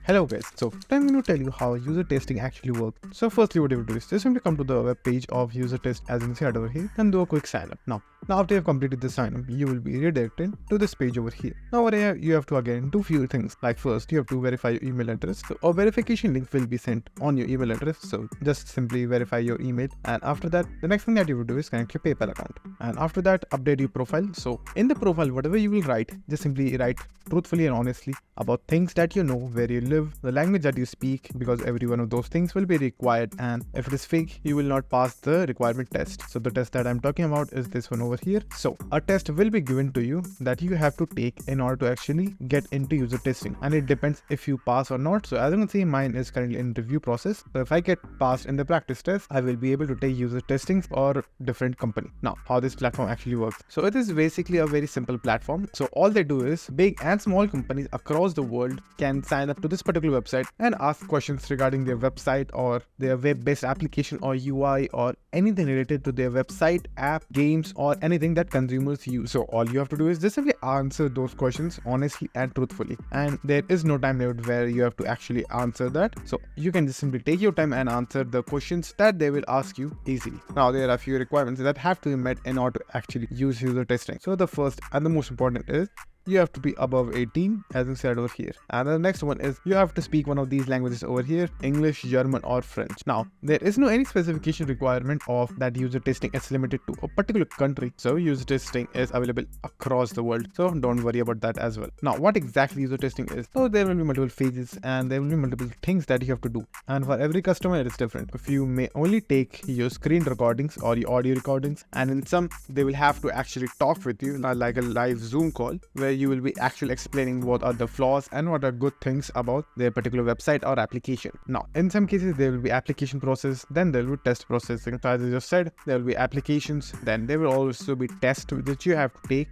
Hello guys, so today I'm going to tell you how user testing actually works. So firstly what you do is just simply come to the web page of user test as you can see right over here and do a quick sign up. Now after you've completed the sign up, you will be redirected to this page over here. Now over here you have to again do few things, like first you have to verify your email address. So a verification link will be sent on your email address, so just simply verify your email, and after that the next thing that you will do is connect your PayPal account, and after that update your profile. So in the profile whatever you will write, just simply write truthfully and honestly about things that you know, where you live, the language that you speak, because every one of those things will be required, and if it is fake you will not pass the requirement test. So the test that I'm talking about is this one over here. So a test will be given to you that you have to take in order to actually get into user testing, and it depends if you pass or not. So as you can see, mine is currently in review process, so if I get passed in the practice test I will be able to take user testing for different company. Now how this platform actually works, so it is basically a very simple platform. So all they do is big and small companies across the world can sign up to this particular website and ask questions regarding their website or their web-based application or UI or anything related to their website, app, games, or anything that consumers use. So all you have to do is just simply answer those questions honestly and truthfully, and there is no time limit where you have to actually answer that. So you can just simply take your time and answer the questions that they will ask you easily. Now there are a few requirements that have to be met in order to actually use user testing. So the first and the most important is you have to be above 18 as I said over here, and the next one is you have to speak one of these languages over here, English, German or French. Now there is no any specification requirement of that user testing is limited to a particular country, so user testing is available across the world, so don't worry about that as well. Now what exactly user testing is, so there will be multiple phases and there will be multiple things that you have to do, and for every customer it is different. If you may only take your screen recordings or your audio recordings, and in some they will have to actually talk with you like a live Zoom call, where you will be actually explaining what are the flaws and what are good things about their particular website or application. Now in some cases there will be application process, then there will be test processing. So as I just said, there will be applications, then there will also be tests that you have to take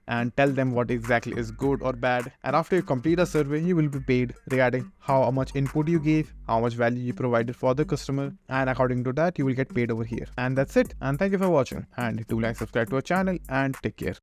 and tell them what exactly is good or bad, and after you complete a survey you will be paid regarding how much input you gave, how much value you provided for the customer, and according to that you will get paid over here. And that's it, and thank you for watching, and do like, subscribe to our channel, and take care.